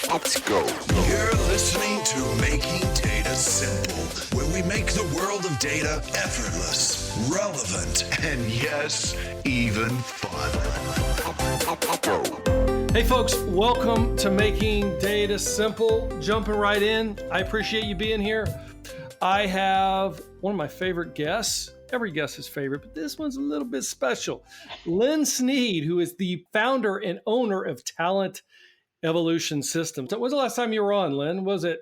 Let's go. You're listening to Making Data Simple, where we make the world of data effortless, relevant, and yes, even fun. Hey folks, welcome to Making Data Simple. Jumping right in. I appreciate you being here. I have one of my favorite guests. Every guest is favorite, but this one's a little bit special. Lynne Snead, who is the founder and owner of Talent Evolution Systems. When was the last time you were on, Lynne? Was it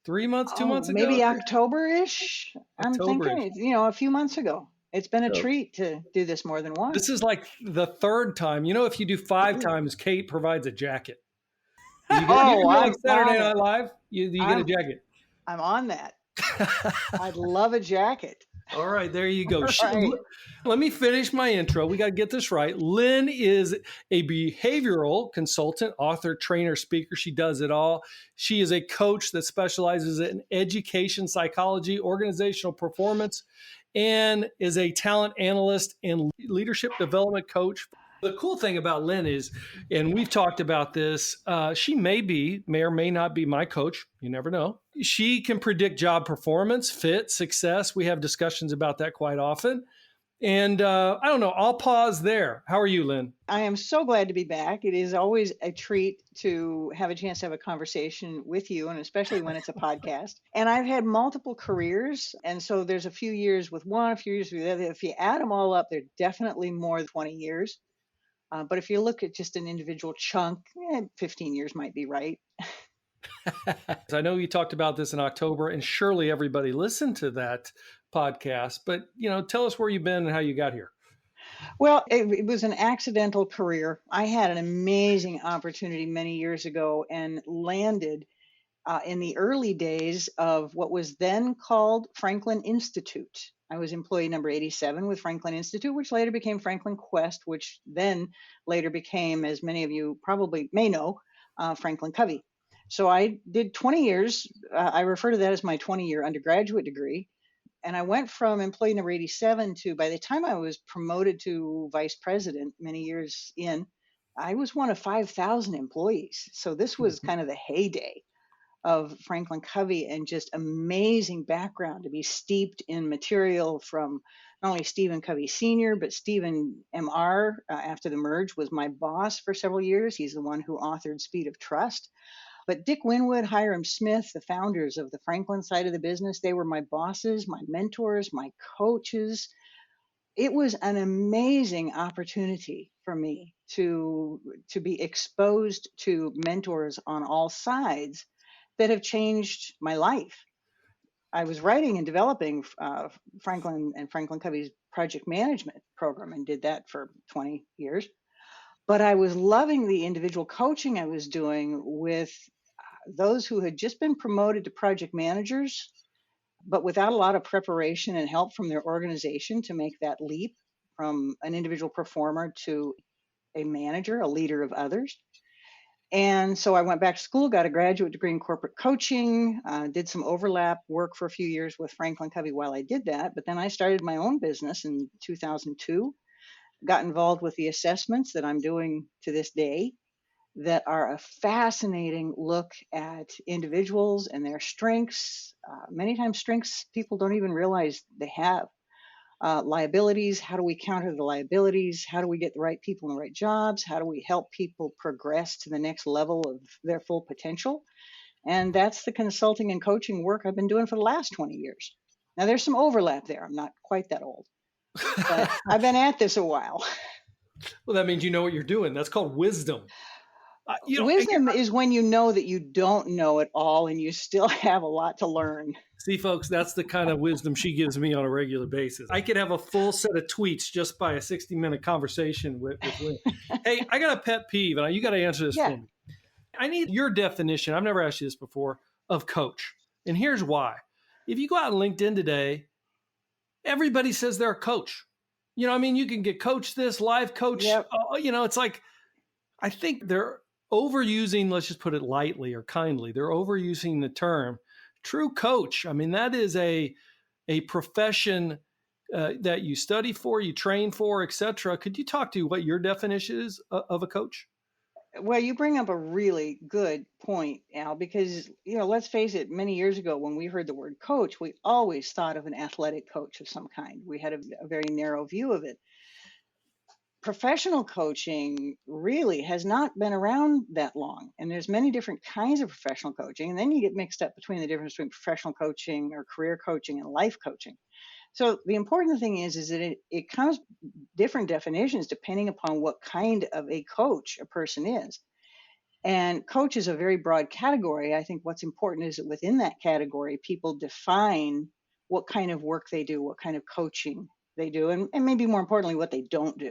3 months, 2 months ago? Maybe October-ish. I'm thinking, a few months ago. It's been a treat to do this more than once. This is like the third time. You know, if you do 5 times, Kate provides a jacket. You get, like Saturday Night Live, you get a jacket. I'm on that. I'd love a jacket. All right, there you go. Right. Let me finish my intro. We got to get this right. Lynne is a behavioral consultant, author, trainer, speaker. She does it all. She is a coach that specializes in education, psychology, organizational performance, and is a talent analyst and leadership development coach. The cool thing about Lynne is, and we've talked about this, she may or may not be my coach. You never know. She can predict job performance, fit, success. We have discussions about that quite often. And I don't know, I'll pause there. How are you, Lynne? I am so glad to be back. It is always a treat to have a chance to have a conversation with you, and especially when it's a podcast. And I've had multiple careers. And so there's a few years with one, a few years with the other. If you add them all up, they're definitely more than 20 years. But if you look at just an individual chunk, 15 years might be right. I know you talked about this in October, and surely everybody listened to that podcast. But, tell us where you've been and how you got here. Well, it was an accidental career. I had an amazing opportunity many years ago and landed in the early days of what was then called Franklin Institute. I was employee number 87 with Franklin Institute, which later became Franklin Quest, which then later became, as many of you probably may know, Franklin Covey. So I did 20 years. I refer to that as my 20-year undergraduate degree. And I went from employee number 87 to, by the time I was promoted to vice president many years in, I was one of 5,000 employees. So this was kind of the heyday of Franklin Covey, and just amazing background to be steeped in material from not only Stephen Covey Sr., but Stephen M.R. After the merge was my boss for several years. He's the one who authored Speed of Trust. But Dick Winwood, Hiram Smith, the founders of the Franklin side of the business, they were my bosses, my mentors, my coaches. It was an amazing opportunity for me to be exposed to mentors on all sides that have changed my life. I was writing and developing Franklin and Franklin Covey's project management program and did that for 20 years. But I was loving the individual coaching I was doing with those who had just been promoted to project managers, but without a lot of preparation and help from their organization to make that leap from an individual performer to a manager, a leader of others. And so I went back to school, got a graduate degree in corporate coaching, did some overlap work for a few years with Franklin Covey while I did that. But then I started my own business in 2002, got involved with the assessments that I'm doing to this day that are a fascinating look at individuals and their strengths. Many times strengths people don't even realize they have. Liabilities, how do we counter the liabilities? How do we get the right people in the right jobs? How do we help people progress to the next level of their full potential? And that's the consulting and coaching work I've been doing for the last 20 years. Now, there's some overlap there. I'm not quite that old, but I've been at this a while. Well, that means you know what you're doing. That's called wisdom. Wisdom is when you know that you don't know it all and you still have a lot to learn. See, folks, that's the kind of wisdom she gives me on a regular basis. I could have a full set of tweets just by a 60-minute conversation with Lynne. Hey, I got a pet peeve, and you got to answer this for me. I need your definition, I've never asked you this before, of coach. And here's why. If you go out on LinkedIn today, everybody says they're a coach. You can get coach this, live coach. Yep. It's like, I think they're overusing, let's just put it lightly or kindly, they're overusing the term true coach. That is a profession that you study for, you train for, etc. Could you talk to what your definition is of a coach? Well, you bring up a really good point, Al, because, let's face it, many years ago when we heard the word coach, we always thought of an athletic coach of some kind. We had a very narrow view of it. Professional coaching really has not been around that long, and there's many different kinds of professional coaching, and then you get mixed up between the difference between professional coaching or career coaching and life coaching. So the important thing is that it comes different definitions depending upon what kind of a coach a person is. And coach is a very broad category. I think what's important is that within that category, people define what kind of work they do, what kind of coaching they do, and maybe more importantly, what they don't do.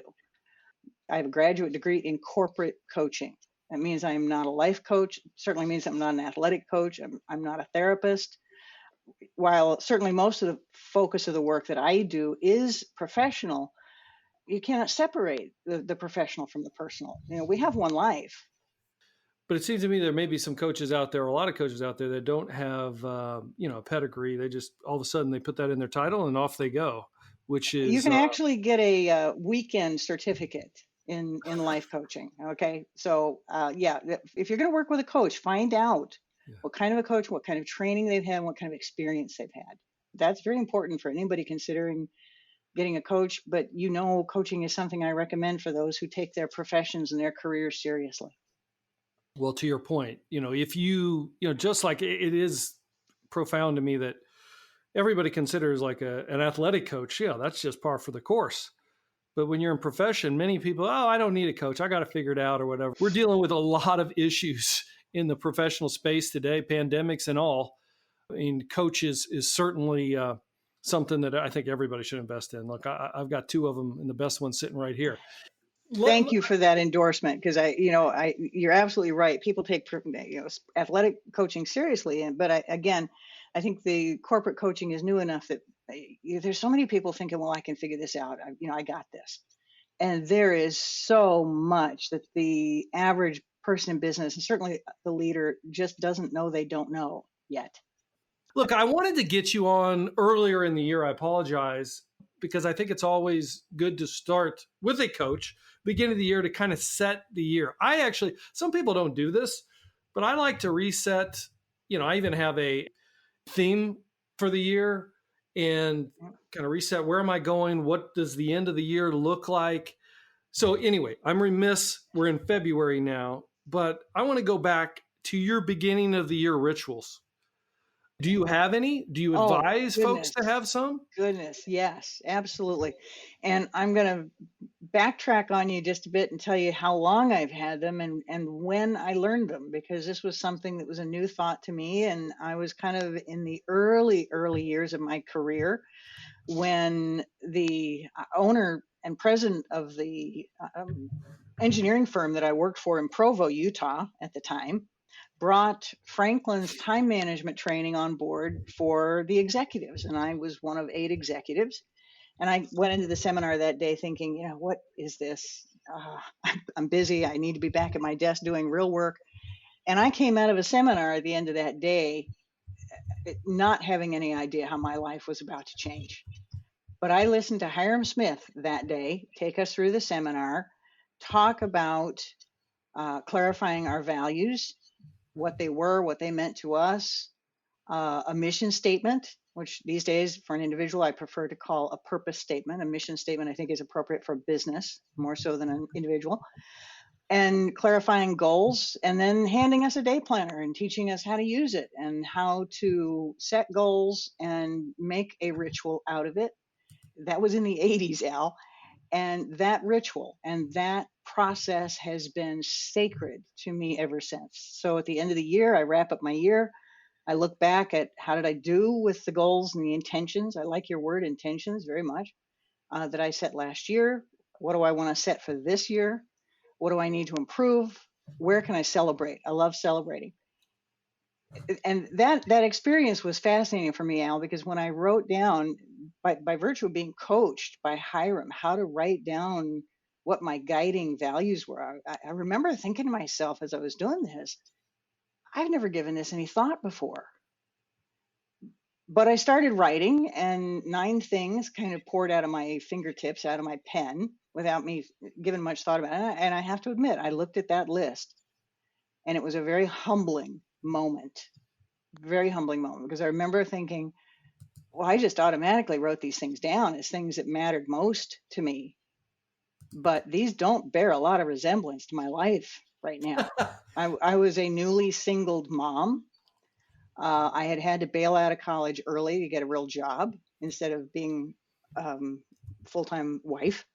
I have a graduate degree in corporate coaching. That means I'm not a life coach. It certainly means I'm not an athletic coach. I'm not a therapist. While certainly most of the focus of the work that I do is professional, you cannot separate the professional from the personal. We have one life. But it seems to me there may be some coaches out there, or a lot of coaches out there that don't have, a pedigree. They just, all of a sudden they put that in their title and off they go, which is... You can actually get a weekend certificate in life coaching. Okay. So if you're going to work with a coach, find out what kind of a coach, what kind of training they've had, what kind of experience they've had. That's very important for anybody considering getting a coach. But coaching is something I recommend for those who take their professions and their careers seriously. Well, to your point, if just like it is profound to me that everybody considers like an athletic coach, that's just par for the course. But when you're in profession, many people, I don't need a coach. I got to figure it out or whatever. We're dealing with a lot of issues in the professional space today, pandemics and all. I mean, coaches is certainly something that I think everybody should invest in. Look, I've got two of them, and the best one's sitting right here. Thank you for that endorsement, because you're absolutely right. People take athletic coaching seriously, but I think the corporate coaching is new enough that there's so many people thinking, well, I can figure this out. I got this, and there is so much that the average person in business, and certainly the leader, just doesn't know they don't know yet. Look, I wanted to get you on earlier in the year. I apologize, because I think it's always good to start with a coach beginning of the year to kind of set the year. Some people don't do this, but I like to reset. I even have a theme for the year and kind of reset. Where am I going? What does the end of the year look like? So anyway, I'm remiss. We're in February now, but I want to go back to your beginning of the year rituals. Do you have any? Do you advise folks to have some? Goodness, yes, absolutely. And I'm going to backtrack on you just a bit and tell you how long I've had them and when I learned them, because this was something that was a new thought to me. And I was kind of in the early years of my career when the owner and president of the engineering firm that I worked for in Provo, Utah at the time, brought Franklin's time management training on board for the executives. And I was one of 8 executives. And I went into the seminar that day thinking, what is this? I'm busy. I need to be back at my desk doing real work. And I came out of a seminar at the end of that day, not having any idea how my life was about to change. But I listened to Hiram Smith that day take us through the seminar, talk about clarifying our values, what they were, what they meant to us, a mission statement, which these days for an individual, I prefer to call a purpose statement. A mission statement, I think, is appropriate for business more so than an individual, and clarifying goals, and then handing us a day planner and teaching us how to use it and how to set goals and make a ritual out of it. That was in the 80s, Al. And that ritual and that process has been sacred to me ever since. So at the end of the year, I wrap up my year. I look back at how did I do with the goals and the intentions. I like your word intentions very much that I set last year. What do I want to set for this year? What do I need to improve? Where can I celebrate? I love celebrating. And that experience was fascinating for me, Al, because when I wrote down, by virtue of being coached by Hiram, how to write down what my guiding values were, I remember thinking to myself as I was doing this, I've never given this any thought before. But I started writing, and 9 things kind of poured out of my fingertips, out of my pen, without me giving much thought about it. And I have to admit, I looked at that list, and it was a very humbling moment, because I remember thinking, well, I just automatically wrote these things down as things that mattered most to me. But these don't bear a lot of resemblance to my life right now. I was a newly singled mom. I had to bail out of college early to get a real job instead of being full-time wife.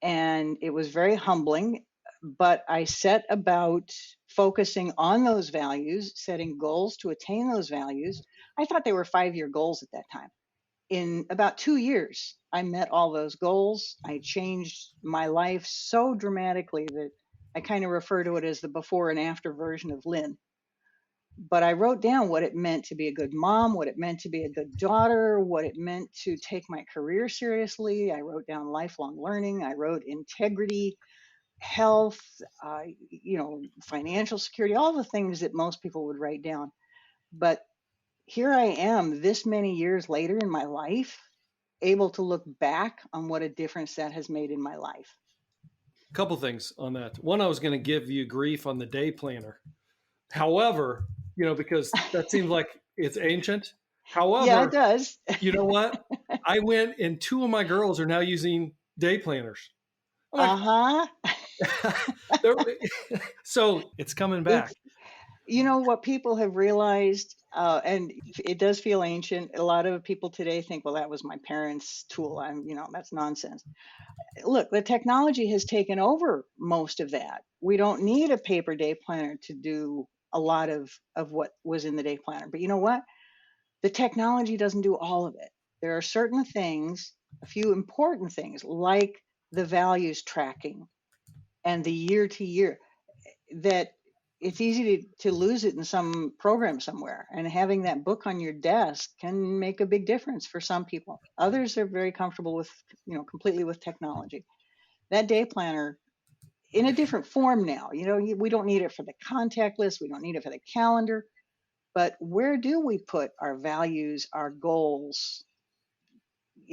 And it was very humbling, but I set about focusing on those values, setting goals to attain those values. I thought they were 5-year goals at that time. In about 2 years, I met all those goals. I changed my life so dramatically that I kind of refer to it as the before and after version of Lynne. But I wrote down what it meant to be a good mom, what it meant to be a good daughter, what it meant to take my career seriously. I wrote down lifelong learning. I wrote integrity, health, financial security, all the things that most people would write down. But here I am, this many years later in my life, able to look back on what a difference that has made in my life. A couple things on that. One, I was going to give you grief on the day planner. However, because that seems like it's ancient. However, yeah, it does. You know what? I went and 2 of my girls are now using day planners. Like, so it's coming back. What people have realized, and it does feel ancient. A lot of people today think, well, that was my parents' tool. That's nonsense. Look, the technology has taken over most of that. We don't need a paper day planner to do a lot of what was in the day planner. But you know what? The technology doesn't do all of it. There are certain things, a few important things, like the values tracking and the year to year, that it's easy to lose it in some program somewhere. And having that book on your desk can make a big difference for some people. Others are very comfortable with, completely with technology. That day planner, in a different form now, we don't need it for the contact list. We don't need it for the calendar. But where do we put our values, our goals,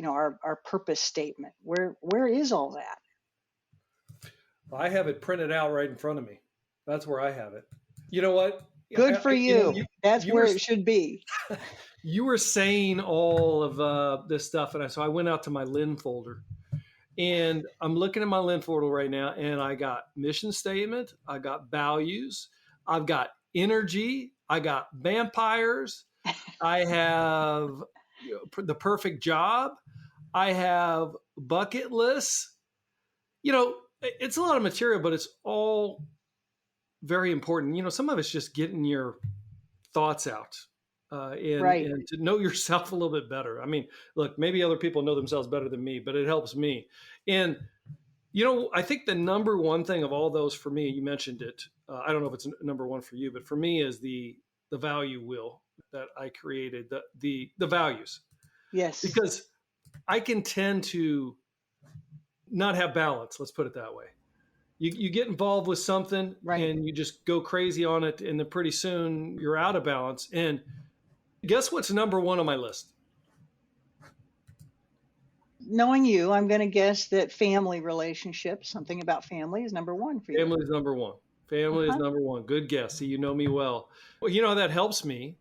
our purpose statement? Where is all that? I have it printed out right in front of me. That's where I have it. You know what? Good for you. That's where it should be. You were saying all of this stuff, and so I went out to my Lynne folder, and I'm looking at my Lynne folder right now, and I got mission statement, I got values, I've got energy, I got vampires, I have the perfect job, I have bucket lists. It's a lot of material, but it's all very important. Some of it's just getting your thoughts out and to know yourself a little bit better. I mean, look, maybe other people know themselves better than me, but it helps me. And, I think the number one thing of all those for me, you mentioned it. I don't know if it's number one for you, but for me is the value wheel that I created, the values. Yes. Because I can tend to not have balance. Let's put it that way. You get involved with something and you just go crazy on it, and then pretty soon you're out of balance. And guess what's number one on my list? Knowing you, I'm going to guess that family relationships, something about family, is number one for you. Family is number one. Family is number one. Good guess. See, you know me well. Well, how that helps me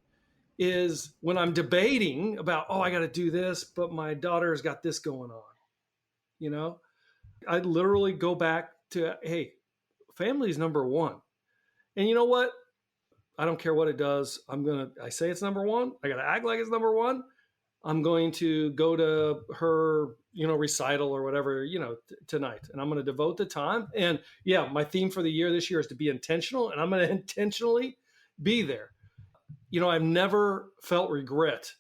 is when I'm debating about, I got to do this, but my daughter's got this going on. I literally go back to, hey, family is number one. And you know what? I don't care what it does. I say it's number one. I got to act like it's number one. I'm going to go to her, recital or whatever, tonight. And I'm going to devote the time. And yeah, my theme for the year this year is to be intentional. And I'm going to intentionally be there. I've never felt regret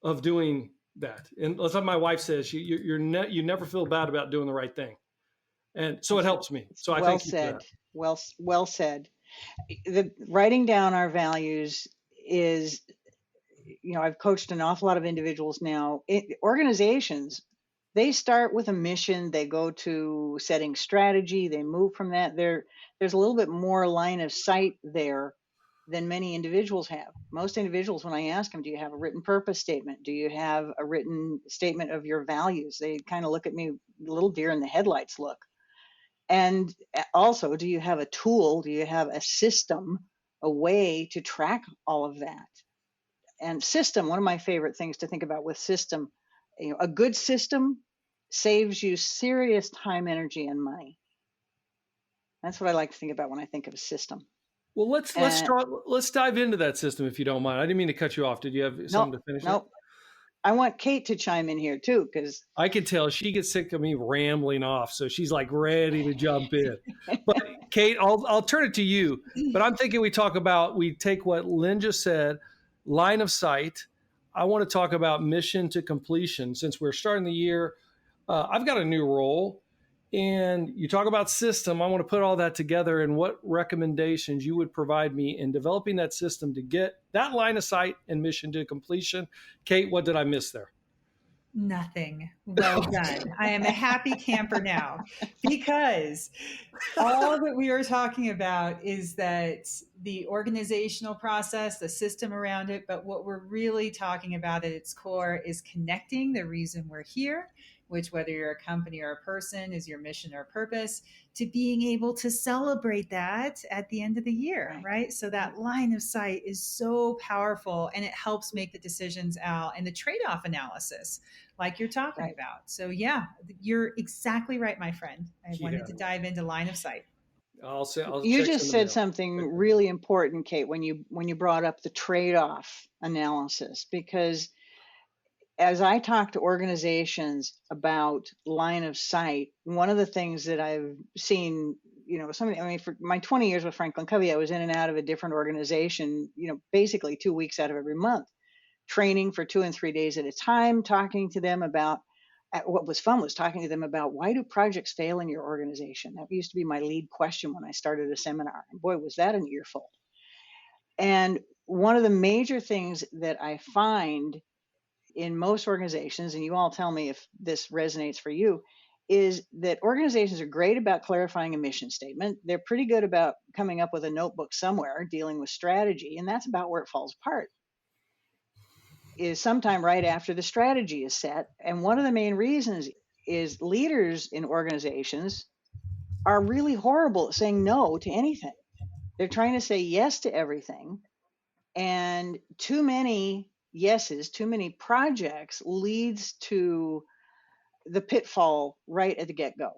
of doing that. And that's what my wife says. You never feel bad about doing the right thing. And so it helps me. So I thank you for that. Well said. The writing down our values is, I've coached an awful lot of individuals now. Organizations, they start with a mission, they go to setting strategy, they move from that. There's a little bit more line of sight there than many individuals have. Most individuals, when I ask them, do you have a written purpose statement? Do you have a written statement of your values? They kind of look at me, a little deer in the headlights look. And also, do you have a tool? Do you have a system, a way to track all of that? And system, one of my favorite things to think about with system, a good system saves you serious time, energy, and money. That's what I like to think about when I think of a system. Well, let's dive into that system if you don't mind. I didn't mean to cut you off. Did you have something to finish? Nope. I want Kate to chime in here too, because I can tell she gets sick of me rambling off, so she's like ready to jump in. But Kate, I'll turn it to you. But I'm thinking we take what Lynne just said, line of sight. I want to talk about mission to completion. Since we're starting the year, I've got a new role. And you talk about system. I want to put all that together and what recommendations you would provide me in developing that system to get that line of sight and mission to completion. Kate, what did I miss there? Nothing. Well done. I am a happy camper now, because all that we are talking about is that the organizational process, the system around it, but what we're really talking about at its core is connecting the reason we're here, which, whether you're a company or a person, is your mission or purpose, to being able to celebrate that at the end of the year, right? So that line of sight is so powerful, and it helps make the decisions out and the trade-off analysis like you're talking about. So yeah, you're exactly right, my friend. I wanted to dive into line of sight. You just said something really important, Kate, when you brought up the trade-off analysis, because as I talk to organizations about line of sight, one of the things that I've seen, for my 20 years with Franklin Covey, I was in and out of a different organization, basically 2 weeks out of every month, training for 2 and 3 days at a time, talking to them about what was fun was talking to them about, why do projects fail in your organization? That used to be my lead question when I started a seminar. And boy, was that an earful. And one of the major things that I find in most organizations, and you all tell me if this resonates for you, is that organizations are great about clarifying a mission statement. They're pretty good about coming up with a notebook somewhere, dealing with strategy, and that's about where it falls apart, is sometime right after the strategy is set. And one of the main reasons is leaders in organizations are really horrible at saying no to anything. They're trying to say yes to everything, and too many yeses, too many projects leads to the pitfall right at the get-go.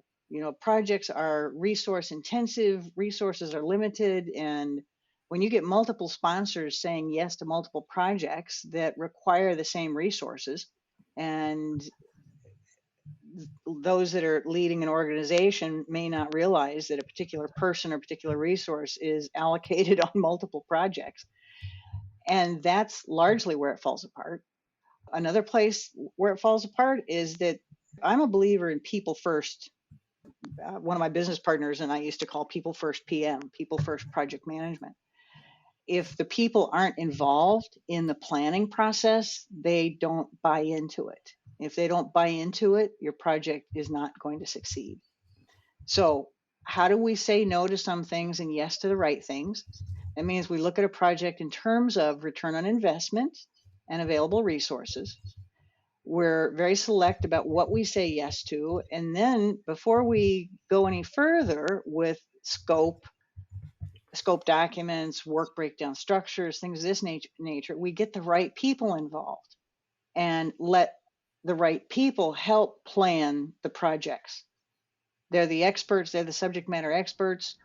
Projects are resource intensive, resources are limited, and when you get multiple sponsors saying yes to multiple projects that require the same resources, and those that are leading an organization may not realize that a particular person or particular resource is allocated on multiple projects. And that's largely where it falls apart. Another place where it falls apart is that I'm a believer in people first. One of my business partners and I used to call people first PM, people first project management. If the people aren't involved in the planning process, they don't buy into it. If they don't buy into it, your project is not going to succeed. So how do we say no to some things and yes to the right things? That means we look at a project in terms of return on investment and available resources. We're very select about what we say yes to. And then before we go any further with scope documents, work breakdown structures, things of this nature, we get the right people involved and let the right people help plan the projects. They're the experts, they're the subject matter experts.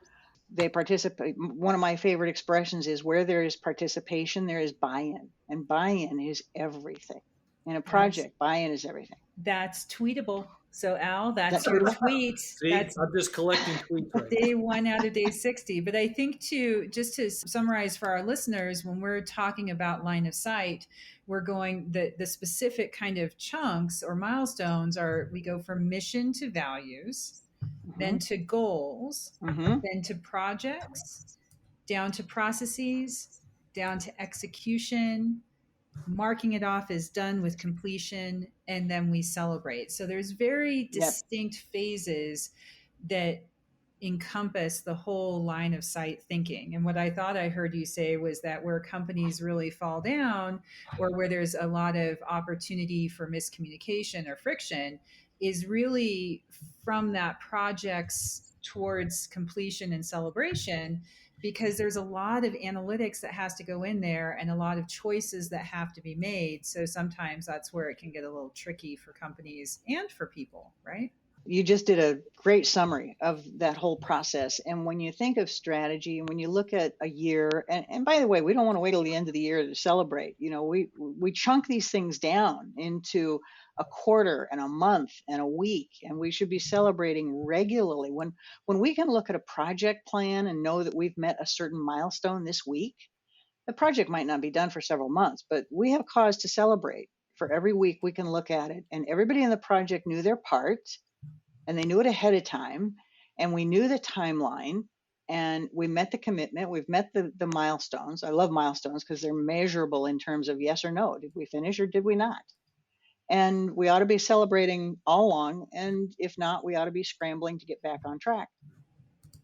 They participate. One of my favorite expressions is, where there is participation, there is buy-in, and buy-in is everything. In a project, buy-in is everything. That's tweetable. So Al, that's your tweet. See, I'm just collecting tweets right Day 1 out of day 60. But I think just to summarize for our listeners, when we're talking about line of sight, we're going, the specific kind of chunks or milestones are, we go from mission to values, then to goals, then to projects, down to processes, down to execution, marking it off as done with completion, and then we celebrate. So there's very distinct phases that encompass the whole line of sight thinking. And what I thought I heard you say was that where companies really fall down, or where there's a lot of opportunity for miscommunication or friction, is really from that project's towards completion and celebration, because there's a lot of analytics that has to go in there and a lot of choices that have to be made. So sometimes that's where it can get a little tricky for companies and for people, right? You just did a great summary of that whole process. And when you think of strategy, and when you look at a year, and by the way, we don't want to wait till the end of the year to celebrate. We chunk these things down into a quarter and a month and a week, and we should be celebrating regularly. When we can look at a project plan and know that we've met a certain milestone this week, the project might not be done for several months, but we have cause to celebrate. For every week we can look at it, and everybody in the project knew their part, and they knew it ahead of time, and we knew the timeline, and we met the commitment. We've met the milestones. I love milestones because they're measurable in terms of yes or no. Did we finish or did we not? And we ought to be celebrating all along, and if not, we ought to be scrambling to get back on track.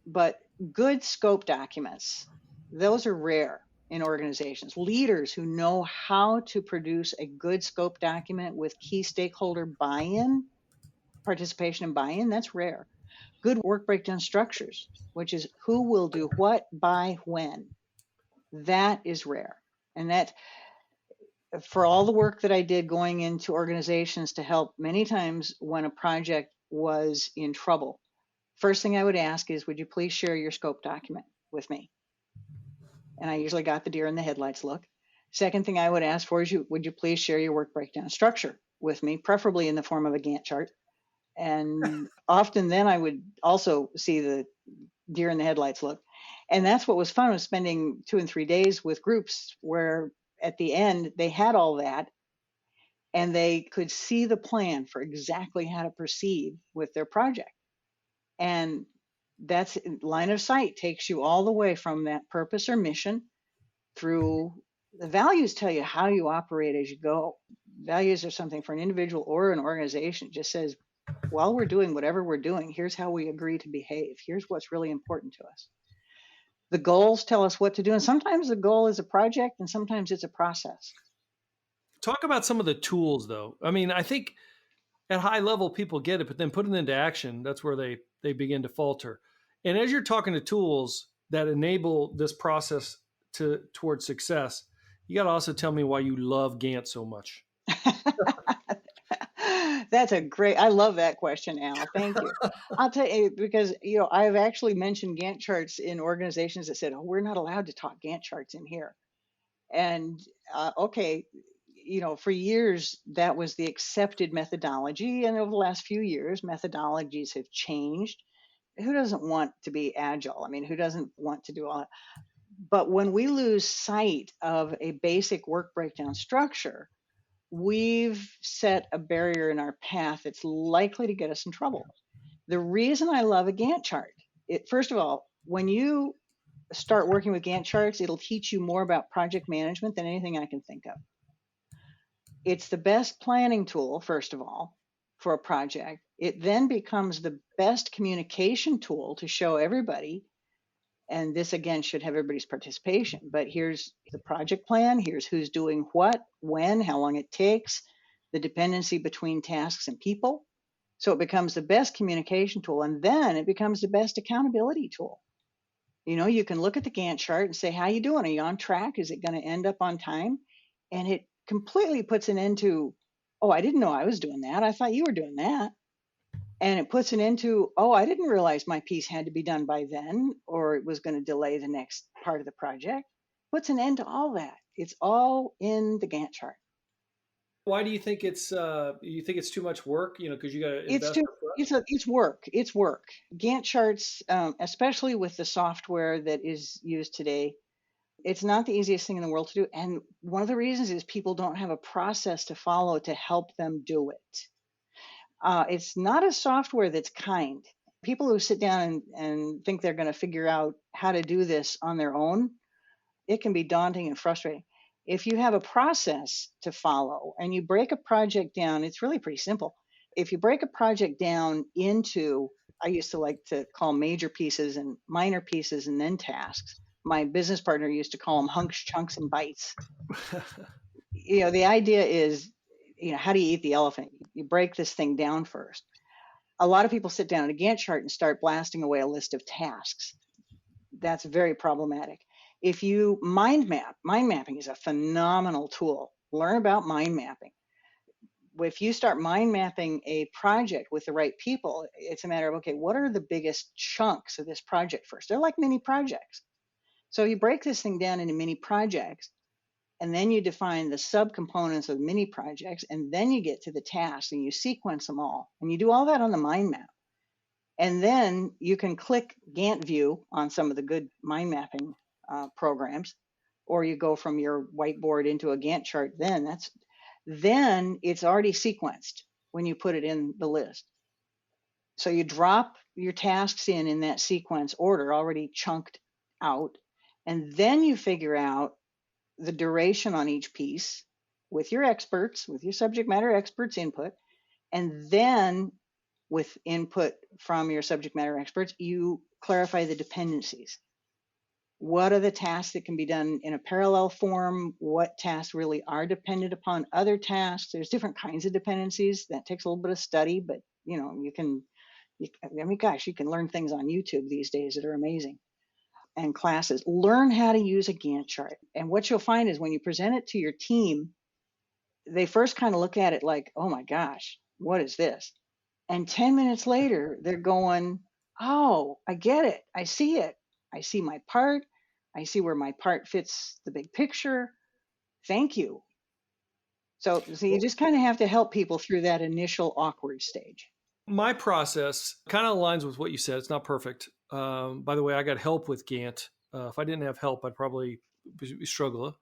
But good scope documents, those are rare in organizations. Leaders who know how to produce a good scope document with key stakeholder buy-in, participation and buy-in, that's rare. Good work breakdown structures, which is who will do what by when, that is rare. And that, for all the work that I did going into organizations to help many times when a project was in trouble, first thing I would ask is, would you please share your scope document with me? And I usually got the deer in the headlights look. Second thing I would ask for is, would you please share your work breakdown structure with me, preferably in the form of a Gantt chart. And often then I would also see the deer in the headlights look. And that's what was fun, was spending 2 and 3 days with groups where at the end they had all that and they could see the plan for exactly how to proceed with their project. And that's line of sight, takes you all the way from that purpose or mission through the values, tell you how you operate as you go. Values are something for an individual or an organization. It just says, while we're doing whatever we're doing, here's how we agree to behave. Here's what's really important to us. The goals tell us what to do. And sometimes the goal is a project and sometimes it's a process. Talk about some of the tools, though. I mean, I think at high level, people get it, but then putting it into action, that's where they begin to falter. And as you're talking to tools that enable this process towards success, you got to also tell me why you love Gantt so much. That's I love that question, Al. Thank you. I'll tell you, because, I've actually mentioned Gantt charts in organizations that said, oh, we're not allowed to talk Gantt charts in here. And, okay, for years, that was the accepted methodology. And over the last few years, methodologies have changed. Who doesn't want to be agile? I mean, who doesn't want to do all that? But when we lose sight of a basic work breakdown structure, we've set a barrier in our path that's likely to get us in trouble. The reason I love a Gantt chart, first of all, when you start working with Gantt charts, it'll teach you more about project management than anything I can think of. It's the best planning tool, first of all, for a project. It then becomes the best communication tool to show everybody. And this, again, should have everybody's participation. But here's the project plan. Here's who's doing what, when, how long it takes, the dependency between tasks and people. So it becomes the best communication tool. And then it becomes the best accountability tool. You can look at the Gantt chart and say, how you doing? Are you on track? Is it going to end up on time? And it completely puts an end to, oh, I didn't know I was doing that. I thought you were doing that. And it puts an end to, oh, I didn't realize my piece had to be done by then, or it was going to delay the next part of the project. Puts an end to all that. It's all in the Gantt chart. Why do you think it's too much work? Because you got to invest. It's work. It's work. Gantt charts, especially with the software that is used today, it's not the easiest thing in the world to do. And one of the reasons is people don't have a process to follow to help them do it. It's not a software that's kind. People who sit down and think they're going to figure out how to do this on their own, it can be daunting and frustrating. If you have a process to follow and you break a project down, it's really pretty simple. If you break a project down into I used to like to call major pieces and minor pieces and then tasks. My business partner used to call them hunks, chunks, and bites. The idea is, how do you eat the elephant? You break this thing down first. A lot of people sit down at a Gantt chart and start blasting away a list of tasks. That's very problematic. If you mind mapping is a phenomenal tool. Learn about mind mapping. If you start mind mapping a project with the right people, it's a matter of, okay, what are the biggest chunks of this project first? They're like mini projects. So you break this thing down into mini projects, and then you define the subcomponents of mini projects, and then you get to the tasks and you sequence them all. And you do all that on the mind map. And then you can click Gantt view on some of the good mind mapping programs, or you go from your whiteboard into a Gantt chart. Then it's already sequenced when you put it in the list. So you drop your tasks in that sequence order, already chunked out, and then you figure out the duration on each piece with your subject matter experts input, and then with input from your subject matter experts, you clarify the dependencies. What are the tasks that can be done in a parallel form? What tasks really are dependent upon other tasks? There's different kinds of dependencies. That takes a little bit of study, but you can learn things on YouTube these days that are amazing. And classes. Learn how to use a Gantt chart. And what you'll find is when you present it to your team, they first kind of look at it like, oh my gosh, what is this? And 10 minutes later, they're going, oh, I get it. I see it. I see my part. I see where my part fits the big picture. Thank you. So you just kind of have to help people through that initial awkward stage. My process kind of aligns with what you said. It's not perfect. By the way, I got help with Gantt. If I didn't have help, I'd probably struggle.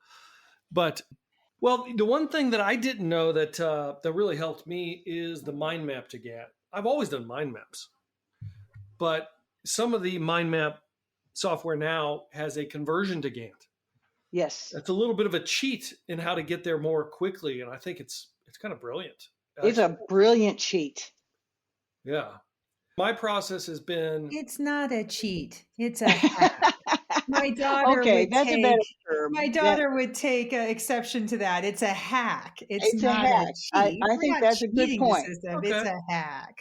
But, well, the one thing that I didn't know that really helped me is the mind map to Gantt. I've always done mind maps, but some of the mind map software now has a conversion to Gantt. Yes. That's a little bit of a cheat in how to get there more quickly. And I think it's kind of brilliant. It's a brilliant cheat. Yeah. My process has been... It's not a cheat. It's a hack. My daughter would take exception to that. It's a hack. It's not a cheat. I think that's a good point. Okay. It's a hack.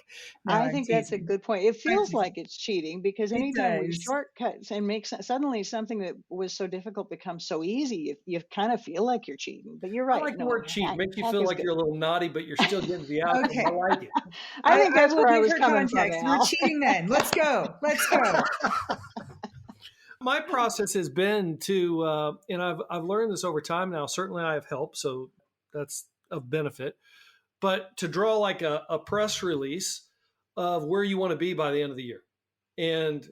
No, I think that's a good point. It feels like it's cheating because anytime we shortcuts and make suddenly something that was so difficult becomes so easy, you kind of feel like you're cheating. But you're right. I like the word cheat. Makes you feel like you're a little naughty, but you're still getting the outcome. Okay. I like it. I think that's where I was coming from. We're cheating then. Let's go. My process has been to, and I've learned this over time now. Certainly I have help, so that's of benefit. But to draw like a press release of where you want to be by the end of the year. And,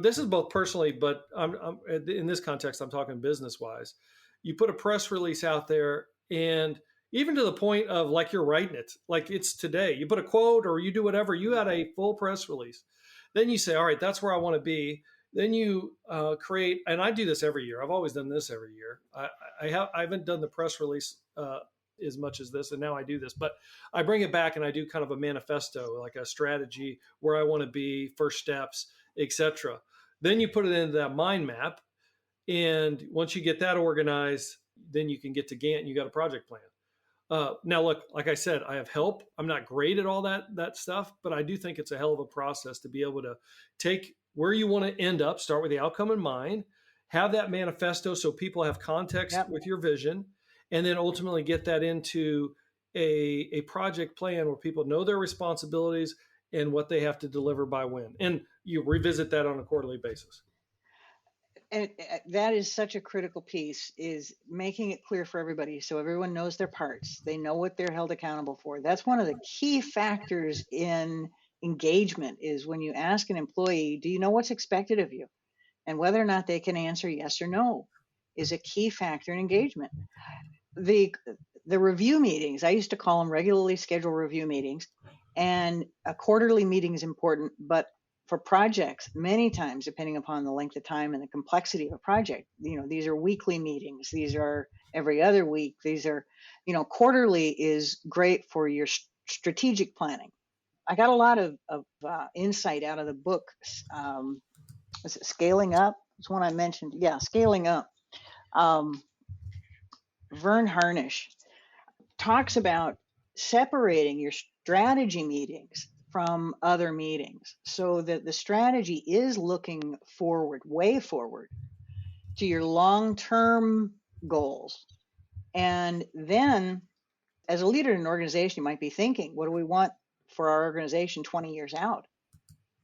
this is both personally, but I'm in this context, I'm talking business-wise. You put a press release out there, and even to the point of like you're writing it, like it's today. You put a quote or you do whatever, you had a full press release. Then you say, all right, that's where I want to be. Then you create, and I do this every year. I've always done this every year. I haven't done the press release as much as this, and now I do this. But I bring it back and I do kind of a manifesto, like a strategy where I want to be, first steps, etc. Then you put it into that mind map, and once you get that organized, then you can get to Gantt and you got a project plan. Now, look, like I said, I have help. I'm not great at all that stuff, but I do think it's a hell of a process to be able to take where you want to end up, start with the outcome in mind, have that manifesto so people have context with your vision, and then ultimately get that into a project plan where people know their responsibilities and what they have to deliver by when. And you revisit that on a quarterly basis. And that is such a critical piece, is making it clear for everybody so everyone knows their parts. They know what they're held accountable for. That's one of the key factors in engagement, is when you ask an employee, do you know what's expected of you? And whether or not they can answer yes or no is a key factor in engagement. The review meetings, I used to call them regularly scheduled review meetings, and a quarterly meeting is important, but for projects, many times, depending upon the length of time and the complexity of a project, these are weekly meetings. These are every other week. These are, quarterly is great for your strategic planning. I got a lot of insight out of the book. Was it Scaling Up? It's one I mentioned. Yeah, Scaling Up. Vern Harnish talks about separating your strategy meetings from other meetings so that the strategy is looking forward, way forward to your long-term goals. And then as a leader in an organization, you might be thinking, what do we want for our organization 20 years out?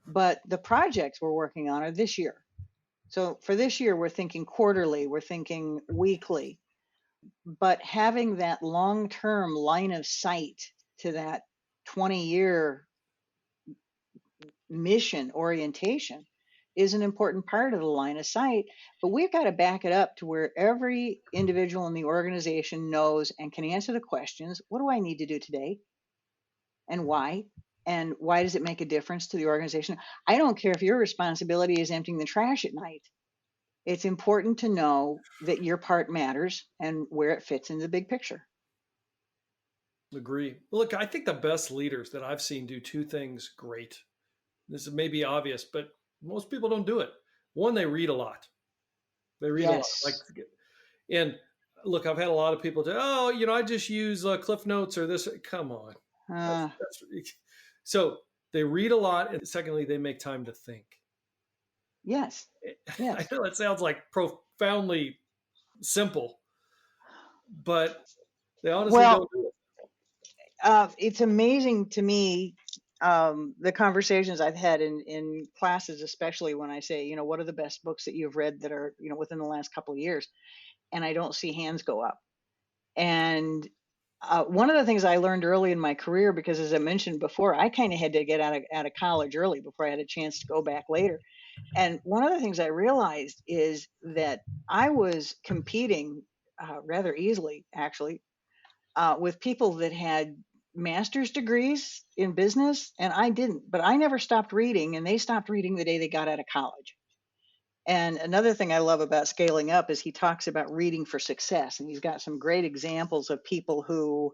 But the projects we're working on are this year. So for this year, we're thinking quarterly, we're thinking weekly, but having that long-term line of sight to that 20-year mission orientation is an important part of the line of sight. But we've got to back it up to where every individual in the organization knows and can answer the questions, what do I need to do today? And why? And why does it make a difference to the organization? I don't care if your responsibility is emptying the trash at night. It's important to know that your part matters and where it fits in the big picture. Agree. Look, I think the best leaders that I've seen do two things great. This is maybe obvious, but most people don't do it. One, they read a lot. They read a lot. Like, and look, I've had a lot of people say, "Oh, I just use Cliff Notes or this." Come on. So they read a lot, and secondly, they make time to think. Yes. I know that sounds like profoundly simple, but they honestly don't do it. It's amazing to me, the conversations I've had in classes, especially when I say, what are the best books that you've read that are, within the last couple of years, and I don't see hands go up. And one of the things I learned early in my career, because as I mentioned before, I kind of had to get out of college early before I had a chance to go back later. And one of the things I realized is that I was competing rather easily, actually, with people that had master's degrees in business, and I didn't. But I never stopped reading, and they stopped reading the day they got out of college. And another thing I love about Scaling Up is he talks about reading for success, and he's got some great examples of people who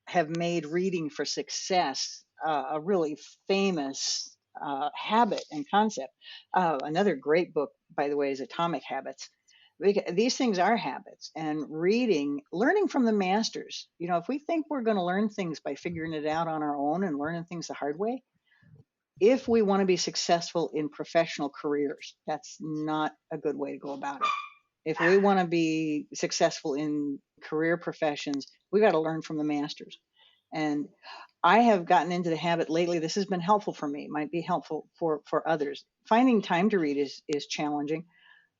have made reading for success a really famous habit and concept. Another great book, by the way, is Atomic Habits. These things are habits, and learning from the masters. If we think we're going to learn things by figuring it out on our own and learning things the hard way, if we want to be successful in professional careers, that's not a good way to go about it. If we want to be successful in career professions, we got to learn from the masters. And I have gotten into the habit lately. This has been helpful for me. It might be helpful for others. Finding time to read is challenging.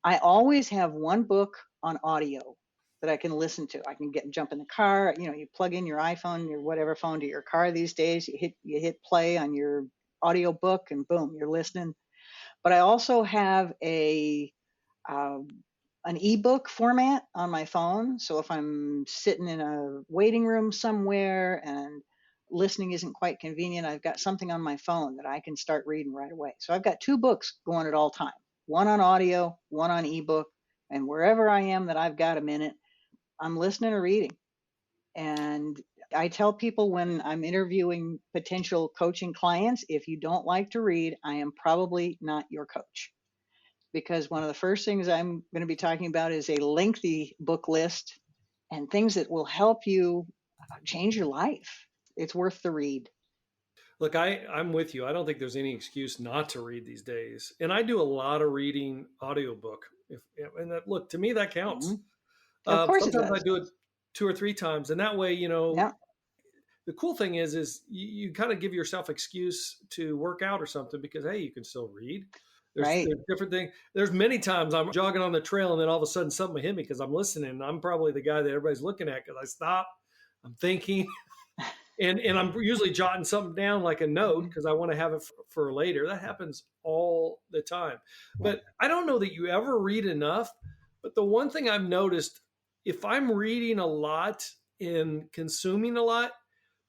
I always have one book on audio that I can listen to. I can jump in the car. You plug in your iPhone, your whatever phone to your car these days. You hit play on your audio book, and boom, you're listening. But I also have an ebook format on my phone. So if I'm sitting in a waiting room somewhere and listening isn't quite convenient, I've got something on my phone that I can start reading right away. So I've got two books going at all time, one on audio, one on ebook, and wherever I am that I've got a minute, I'm listening or reading. And I tell people when I'm interviewing potential coaching clients, if you don't like to read, I am probably not your coach. Because one of the first things I'm going to be talking about is a lengthy book list and things that will help you change your life. It's worth the read. Look, I'm with you. I don't think there's any excuse not to read these days. And I do a lot of reading audiobook. Look, to me, that counts. Mm-hmm. Of course sometimes it does. I do it 2 or 3 times. And that way, Yeah. The cool thing is you kind of give yourself excuse to work out or something because, hey, you can still read. There's different things. There's many times I'm jogging on the trail and then all of a sudden something hit me because I'm listening. And I'm probably the guy that everybody's looking at because I stop, I'm thinking, and I'm usually jotting something down like a note because I want to have it for later. That happens all the time. But I don't know that you ever read enough. But the one thing I've noticed, if I'm reading a lot and consuming a lot,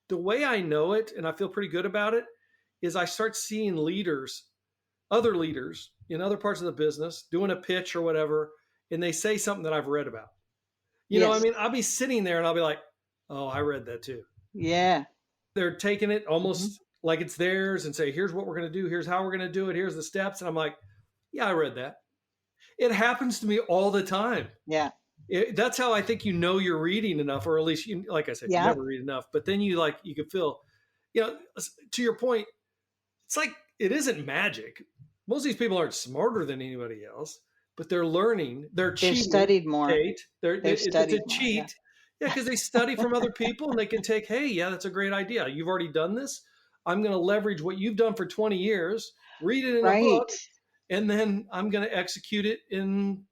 the way I know it, and I feel pretty good about it, is I start seeing other leaders in other parts of the business doing a pitch or whatever, and they say something that I've read about. You know what I mean? I'll be sitting there and I'll be like, oh, I read that too. Yeah. They're taking it almost like it's theirs and say, here's what we're going to do. Here's how we're going to do it. Here's the steps. And I'm like, yeah, I read that. It happens to me all the time. Yeah. That's how I think you're reading enough, or at least you, like I said, you never read enough. But then you can feel, to your point, it's like it isn't magic. Most of these people aren't smarter than anybody else, but they're learning. They've studied more. It's a cheat. Yeah, because they study from other people and they can take, hey, yeah, that's a great idea. You've already done this. I'm going to leverage what you've done for 20 years, read it in a book, and then I'm going to execute it in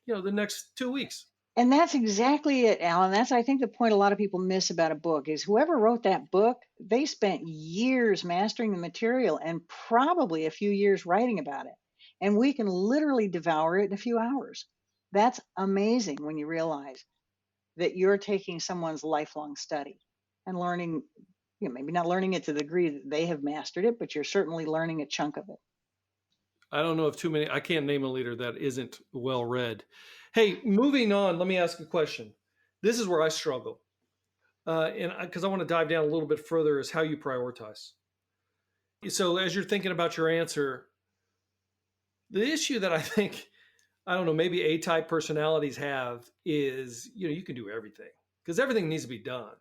the next 2 weeks. And that's exactly it, Alan. That's, I think, the point a lot of people miss about a book is whoever wrote that book, they spent years mastering the material and probably a few years writing about it. And we can literally devour it in a few hours. That's amazing when you realize that you're taking someone's lifelong study and learning, maybe not learning it to the degree that they have mastered it, but you're certainly learning a chunk of it. I don't know if I can't name a leader that isn't well read. Hey, moving on, let me ask a question. This is where I struggle. And because I want to dive down a little bit further is how you prioritize. So as you're thinking about your answer, the issue that I think, I don't know, maybe A-type personalities have is, you can do everything because everything needs to be done.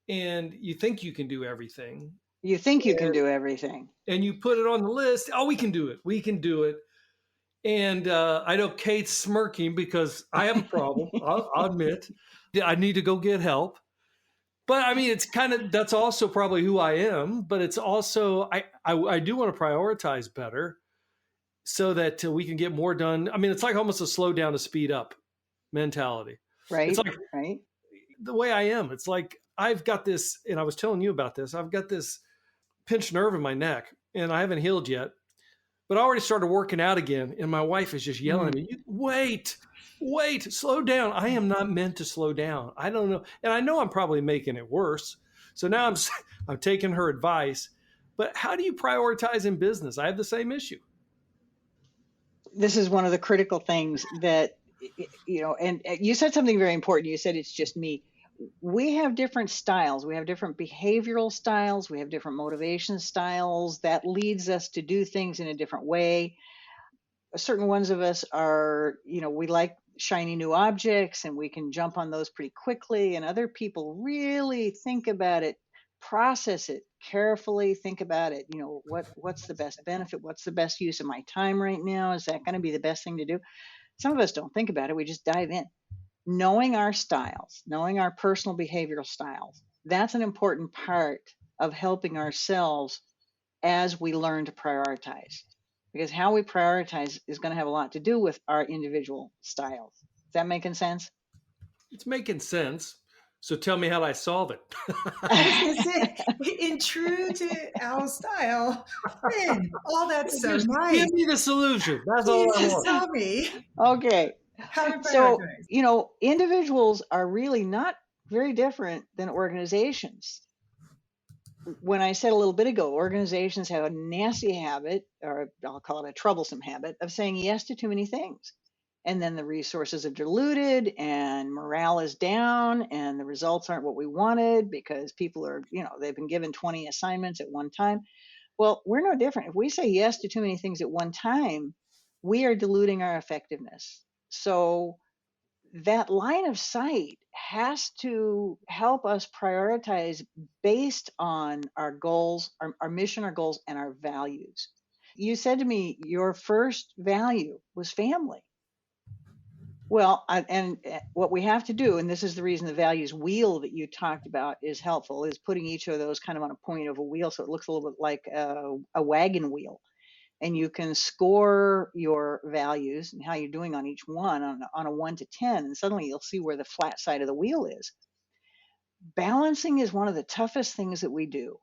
And you think you can do everything. You think you can do everything. And you put it on the list. Oh, we can do it. We can do it. And I know Kate's smirking because I have a problem. I'll admit. I need to go get help. But I mean, it's that's also probably who I am. But it's also, I do want to prioritize better so that we can get more done. I mean, it's like almost a slow down to speed up mentality. Right. It's like right. The way I am. It's like I've got this, and I was telling you about this. I've got this pinched nerve in my neck, and I haven't healed yet. But I already started working out again, and my wife is just yelling at me, wait, slow down. I am not meant to slow down. I don't know. And I know I'm probably making it worse. So now I'm taking her advice. But how do you prioritize in business? I have the same issue. This is one of the critical things that, and you said something very important. You said it's just me. We have different styles. We have different behavioral styles. We have different motivation styles that leads us to do things in a different way. Certain ones of us are, we like shiny new objects and we can jump on those pretty quickly. And other people really think about it, process it carefully, think about it. What's the best benefit? What's the best use of my time right now? Is that going to be the best thing to do? Some of us don't think about it. We just dive in. Knowing our styles, knowing our personal behavioral styles, that's an important part of helping ourselves as we learn to prioritize. Because how we prioritize is going to have a lot to do with our individual styles. Is that making sense? It's making sense. So tell me how I solve it. In true to Al's style, Lynne, all that's so just nice. Give me the solution. That's all I want. Tell me. Okay. How to prioritize. So, individuals are really not very different than organizations. When I said a little bit ago, organizations have a nasty habit, or I'll call it a troublesome habit, of saying yes to too many things. And then the resources are diluted and morale is down and the results aren't what we wanted because people are, they've been given 20 assignments at one time. Well, we're no different. If we say yes to too many things at one time, we are diluting our effectiveness. So that line of sight has to help us prioritize based on our goals, our mission, our goals, and our values. You said to me, your first value was family. Well, and what we have to do, and this is the reason the values wheel that you talked about is helpful, is putting each of those kind of on a point of a wheel so it looks a little bit like a wagon wheel. And you can score your values and how you're doing on each one on a 1 to 10, and suddenly you'll see where the flat side of the wheel is. Balancing is one of the toughest things that we do.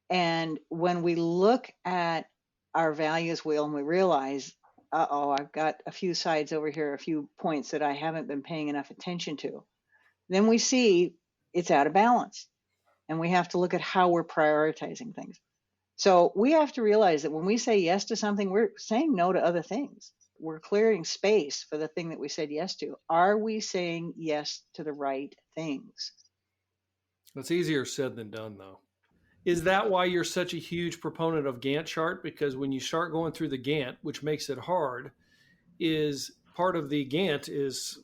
And when we look at our values wheel and we realize, I've got a few sides over here, a few points that I haven't been paying enough attention to, then we see it's out of balance. And we have to look at how we're prioritizing things. So we have to realize that when we say yes to something, we're saying no to other things. We're clearing space for the thing that we said yes to. Are we saying yes to the right things? It's easier said than done, though. Is that why you're such a huge proponent of Gantt chart? Because when you start going through the Gantt, which makes it hard, is part of the Gantt is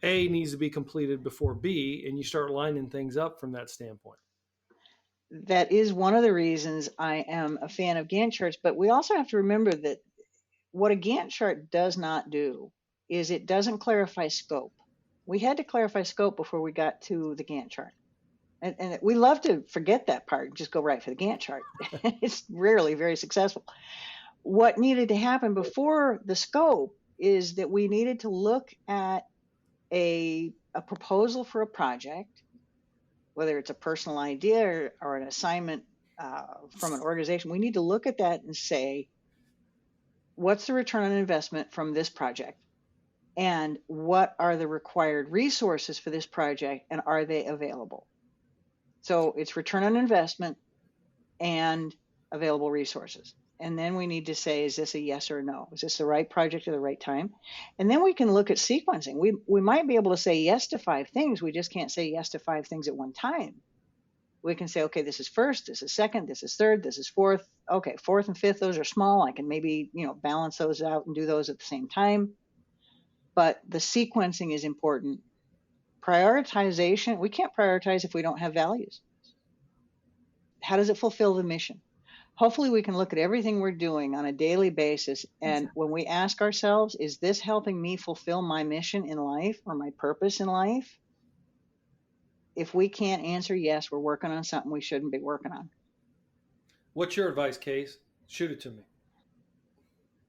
A needs to be completed before B, and you start lining things up from that standpoint. That is one of the reasons I am a fan of Gantt charts, but we also have to remember that what a Gantt chart does not do is it doesn't clarify scope. We had to clarify scope before we got to the Gantt chart. And we love to forget that part and just go right for the Gantt chart. It's rarely very successful. What needed to happen before the scope is that we needed to look at a proposal for a project, whether it's a personal idea or an assignment from an organization. We need to look at that and say, what's the return on investment from this project? And what are the required resources for this project, and are they available? So it's return on investment and available resources. And then we need to say, is this a yes or a no? Is this the right project at the right time? And then we can look at sequencing. We might be able to say yes to 5 things. We just can't say yes to 5 things at one time. We can say, okay, this is first, this is second, this is third, this is fourth. Okay, fourth and fifth, those are small. I can maybe, balance those out and do those at the same time. But the sequencing is important. Prioritization, we can't prioritize if we don't have values. How does it fulfill the mission? Hopefully we can look at everything we're doing on a daily basis. And when we ask ourselves, is this helping me fulfill my mission in life or my purpose in life? If we can't answer yes, we're working on something we shouldn't be working on. What's your advice, Case? Shoot it to me.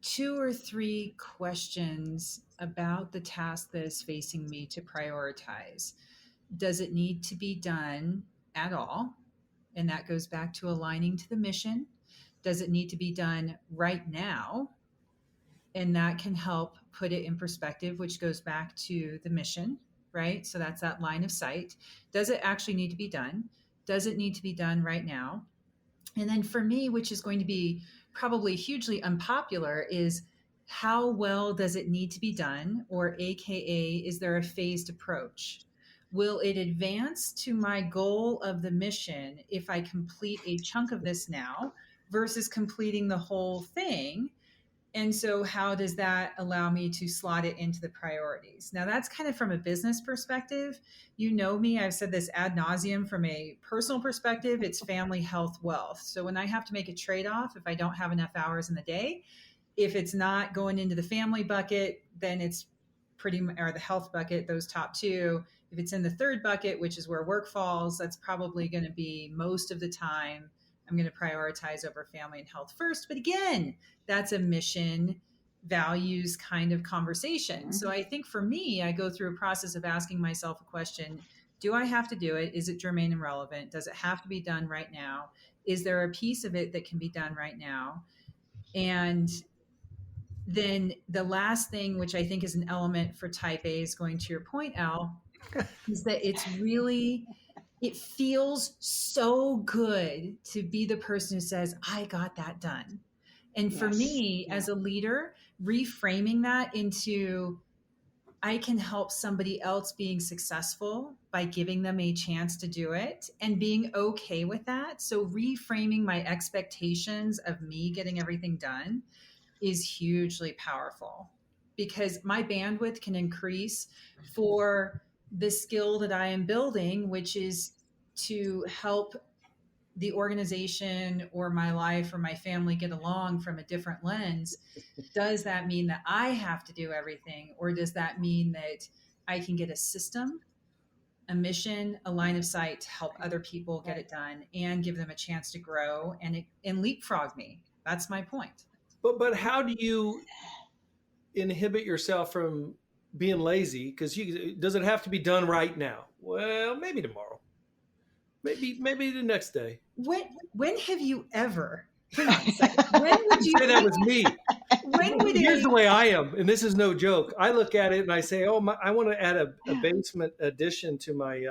2 or 3 questions about the task that is facing me to prioritize. Does it need to be done at all? And that goes back to aligning to the mission. Does it need to be done right now? And that can help put it in perspective, which goes back to the mission, right? So that's that line of sight. Does it actually need to be done? Does it need to be done right now? And then for me, which is going to be probably hugely unpopular, is how well does it need to be done? Or AKA, is there a phased approach? Will it advance to my goal of the mission if I complete a chunk of this now versus completing the whole thing? And so how does that allow me to slot it into the priorities? Now that's kind of from a business perspective. You know me, I've said this ad nauseum. From a personal perspective, it's family, health, wealth. So when I have to make a trade-off, if I don't have enough hours in the day, if it's not going into the family bucket, then it's or the health bucket, those top 2. If it's in the third bucket, which is where work falls, that's probably going to be most of the time I'm going to prioritize over family and health first. But again, that's a mission values kind of conversation. Mm-hmm. So I think for me, I go through a process of asking myself a question. Do I have to do it? Is it germane and relevant? Does it have to be done right now? Is there a piece of it that can be done right now? And then the last thing, which I think is an element for type A, is going to your point, Al, is that it feels so good to be the person who says, I got that done. And for me, as a leader, reframing that into, I can help somebody else being successful by giving them a chance to do it and being okay with that. So reframing my expectations of me getting everything done is hugely powerful, because my bandwidth can increase for the skill that I am building, which is to help the organization or my life or my family get along from a different lens. Does that mean that I have to do everything? Or does that mean that I can get a system, a mission, a line of sight to help other people get it done and give them a chance to grow and leapfrog me? That's my point. But how do you inhibit yourself from being lazy? Because does it have to be done right now? Well, maybe tomorrow. Maybe the next day. When have you ever? Hang on a second. When would you say that was me? Here's the way I am, and this is no joke. I look at it and I say, I want to add a basement addition to my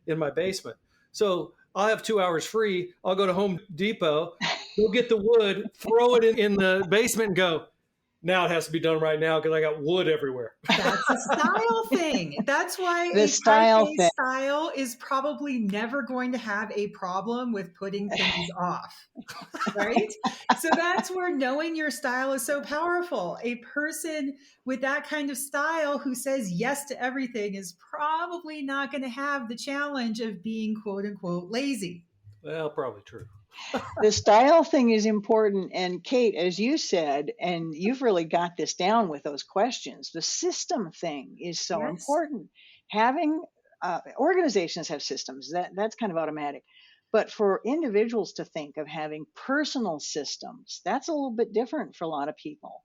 in my basement. So I'll have 2 hours free. I'll go to Home Depot, go get the wood, throw it in the basement, and go, Now it has to be done right now because I got wood everywhere. That's a style thing. That's why The a style type A thing. style is probably never going to have a problem with putting things off. Right? So that's where knowing your style is so powerful. A person with that kind of style who says yes to everything is probably not going to have the challenge of being quote unquote lazy. Well, probably true. The style thing is important. And Kate, as you said, and you've really got this down with those questions, the system thing is so Yes. important. Having organizations have systems, that's kind of automatic. But for individuals to think of having personal systems, that's a little bit different for a lot of people.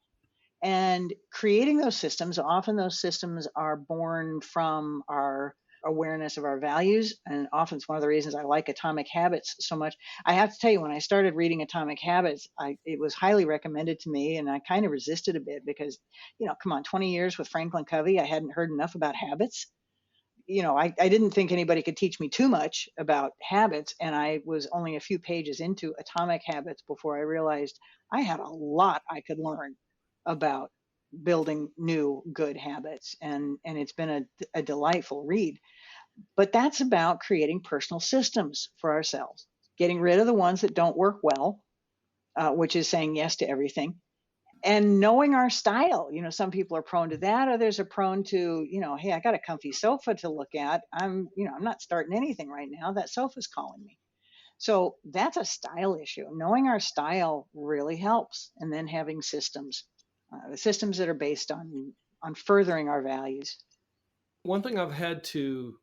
And creating those systems, often those systems are born from our awareness of our values. And often it's one of the reasons I like Atomic Habits so much. I have to tell you, when I started reading Atomic Habits, it was highly recommended to me, and I kind of resisted a bit because, come on, 20 years with Franklin Covey, I hadn't heard enough about habits. I didn't think anybody could teach me too much about habits. And I was only a few pages into Atomic Habits before I realized I had a lot I could learn about building new good habits. And it's been a delightful read. But that's about creating personal systems for ourselves, getting rid of the ones that don't work well, which is saying yes to everything. And knowing our style, some people are prone to that. Others are prone to, hey, I got a comfy sofa to look at. I'm not starting anything right now. That sofa's calling me. So that's a style issue. Knowing our style really helps. And then having systems, systems that are based on furthering our values. One thing I've had to,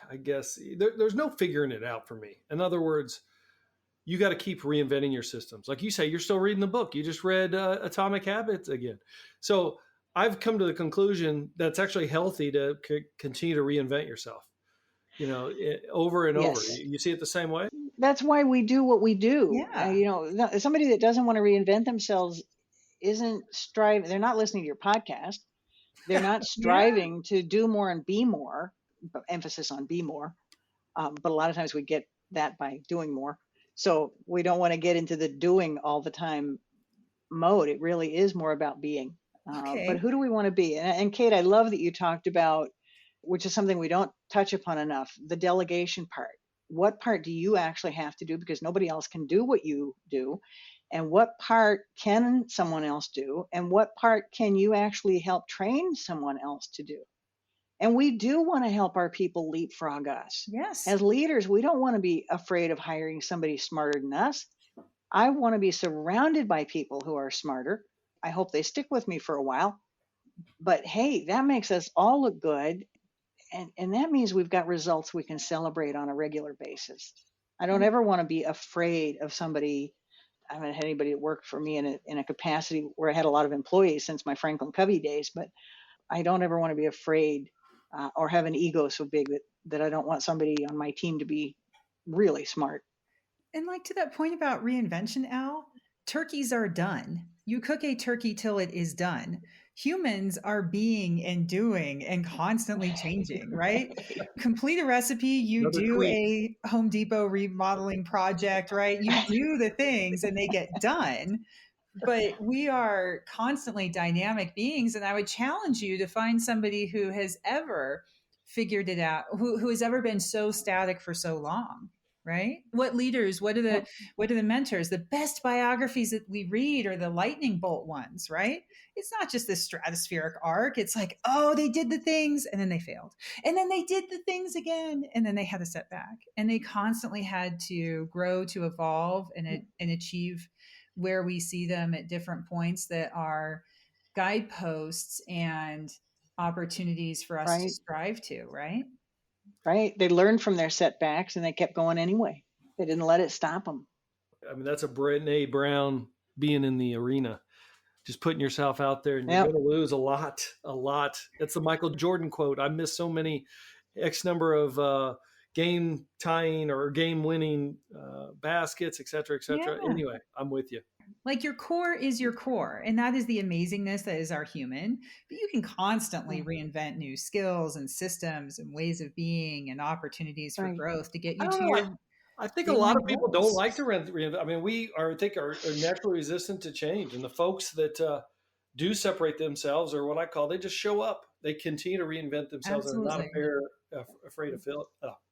I guess, there's no figuring it out for me. In other words, you got to keep reinventing your systems. Like you say, you're still reading the book. You just read Atomic Habits again. So I've come to the conclusion that's actually healthy to continue to reinvent yourself, over and over. You see it the same way? That's why we do what we do. Yeah. Somebody that doesn't want to reinvent themselves isn't striving. They're not listening to your podcast. They're not striving to do more and be more, emphasis on be more. But a lot of times we get that by doing more. So we don't want to get into the doing all the time mode. It really is more about being. But who do we want to be? And Kate, I love that you talked about, which is something we don't touch upon enough, the delegation part. What part do you actually have to do? Because nobody else can do what you do. And what part can someone else do? And what part can you actually help train someone else to do? And we do want to help our people leapfrog us. Yes. As leaders, we don't want to be afraid of hiring somebody smarter than us. I want to be surrounded by people who are smarter. I hope they stick with me for a while. But hey, that makes us all look good. And that means we've got results we can celebrate on a regular basis. I don't ever want to be afraid of somebody. I haven't had anybody that worked for me in a capacity where I had a lot of employees since my Franklin Covey days, but I don't ever want to be afraid or have an ego so big that I don't want somebody on my team to be really smart. And like to that point about reinvention, Al, turkeys are done. You cook a turkey till it is done. Humans are being and doing and constantly changing, right? Complete a recipe, you do a Home Depot remodeling project, right? You do the things and they get done. But we are constantly dynamic beings. And I would challenge you to find somebody who has ever figured it out, who has ever been so static for so long. Right? What leaders, what are the mentors? The best biographies that we read are the lightning bolt ones, right? It's not just this stratospheric arc. It's like, oh, they did the things and then they failed. And then they did the things again and then they had a setback. And they constantly had to grow, to evolve and achieve where we see them at different points that are guideposts and opportunities for us to strive to, right? Right. They learned from their setbacks and they kept going anyway. They didn't let it stop them. I mean, that's a Brene Brown being in the arena, just putting yourself out there, and you're going to lose a lot. That's the Michael Jordan quote. I missed so many X number of game tying or game winning baskets, et cetera, et cetera. Yeah. Anyway, I'm with you. Like your core is your core. And that is the amazingness that is our human. But you can constantly reinvent new skills and systems and ways of being and opportunities for growth to get you to your I think a They lot want of people don't goals. like to reinvent. I mean, I think are naturally resistant to change, and the folks that do separate themselves, or what I call, they just show up. They continue to reinvent themselves, and are not Absolutely. afraid of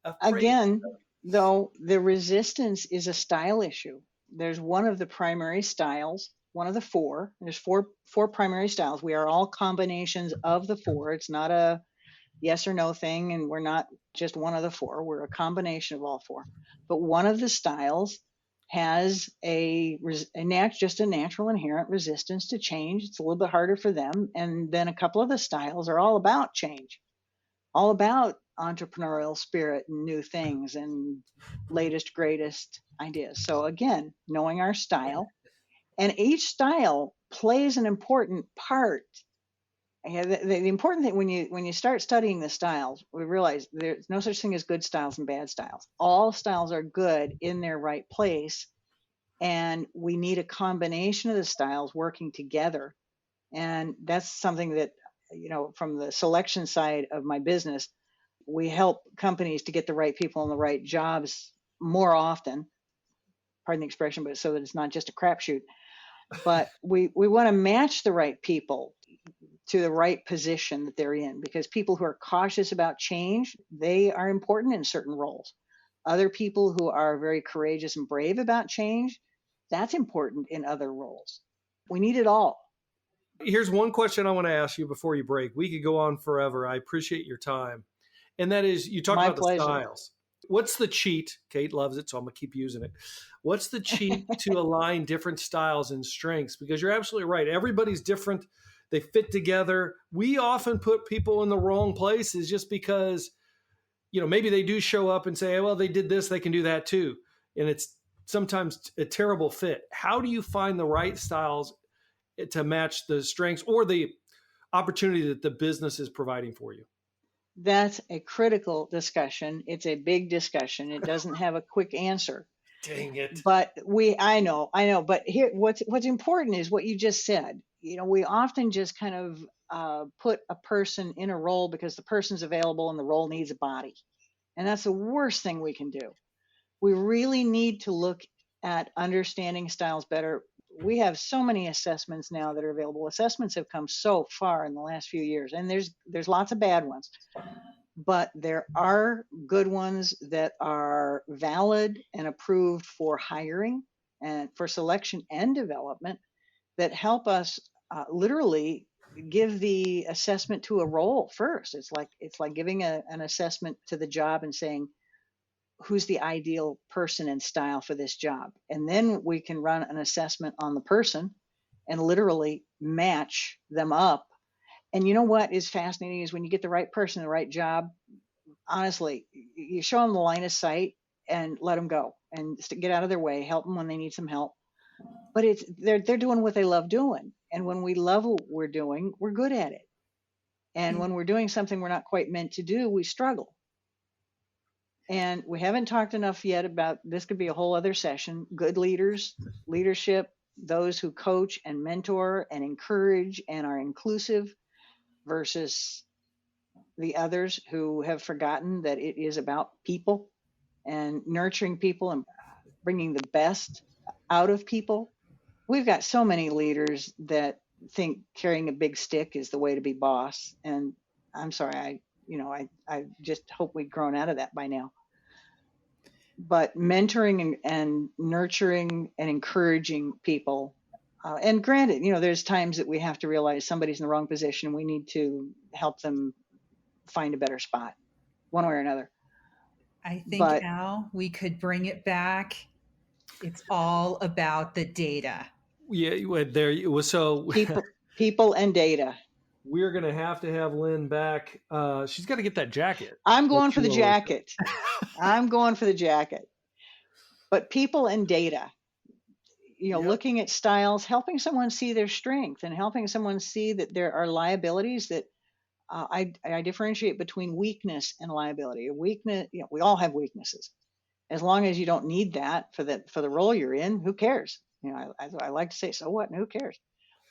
afraid. Again, though, the resistance is a style issue. There's one of the primary styles, one of the four. There's four primary styles. We are all combinations of the four. It's not a yes or no thing, and we're not just one of the four. We're a combination of all four. But one of the styles has just a natural inherent resistance to change. It's a little bit harder for them. And then a couple of the styles are all about change, all about entrepreneurial spirit and new things and latest, greatest ideas. So again, knowing our style, and each style plays an important part. The important thing when you start studying the styles, we realize there's no such thing as good styles and bad styles. All styles are good in their right place, and we need a combination of the styles working together. And that's something that, from the selection side of my business, we help companies to get the right people in the right jobs more often. Pardon the expression, but so that it's not just a crapshoot. But we want to match the right people to the right position that they're in, because people who are cautious about change, they are important in certain roles. Other people who are very courageous and brave about change, that's important in other roles. We need it all. Here's one question I want to ask you before you break. We could go on forever. I appreciate your time. And that is, you talked My about pleasure. the styles. What's the cheat? Kate loves it, so I'm going to keep using it. What's the cheat to align different styles and strengths? Because you're absolutely right. Everybody's different. They fit together. We often put people in the wrong places just because, maybe they do show up and say, well, they did this, they can do that too. And it's sometimes a terrible fit. How do you find the right styles to match the strengths or the opportunity that the business is providing for you? That's a critical discussion. It's a big discussion. It doesn't have a quick answer. Dang it. But I know. But here, what's important is what you just said. We often just kind of put a person in a role because the person's available and the role needs a body. And that's the worst thing we can do. We really need to look at understanding styles better. We have so many assessments now that are available. Assessments have come so far in the last few years, and there's lots of bad ones, but there are good ones that are valid and approved for hiring and for selection and development that help us literally give the assessment to a role first. It's like giving an assessment to the job and saying, who's the ideal person and style for this job? And then we can run an assessment on the person and literally match them up. And you know what is fascinating is when you get the right person, the right job, honestly, you show them the line of sight and let them go and get out of their way, help them when they need some help. But they're doing what they love doing. And when we love what we're doing, we're good at it. And when we're doing something we're not quite meant to do, we struggle. And we haven't talked enough yet about, this could be a whole other session, good leaders, leadership, those who coach and mentor and encourage and are inclusive versus the others who have forgotten that it is about people and nurturing people and bringing the best out of people. We've got so many leaders that think carrying a big stick is the way to be boss. And I'm sorry, I just hope we've grown out of that by now. But mentoring and nurturing and encouraging people. And granted, there's times that we have to realize somebody's in the wrong position and we need to help them find a better spot, one way or another. I think, Al, we could bring it back. It's all about the data. Yeah, there it was. So people and data. We're going to have Lynne back. She's got to get that jacket. I'm going for the jacket. I'm going for the jacket. But people and data, yep. Looking at styles, helping someone see their strength and helping someone see that there are liabilities that I differentiate between weakness and liability. A weakness, we all have weaknesses. As long as you don't need that for the role you're in, who cares? I like to say, so what? And who cares?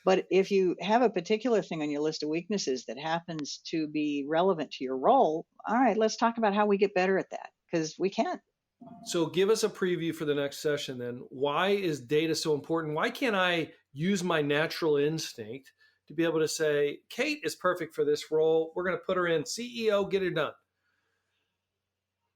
But if you have a particular thing on your list of weaknesses that happens to be relevant to your role, all right, let's talk about how we get better at that, because we can. So give us a preview for the next session then. Why is data so important? Why can't I use my natural instinct to be able to say, Kate is perfect for this role. We're going to put her in CEO, get it done.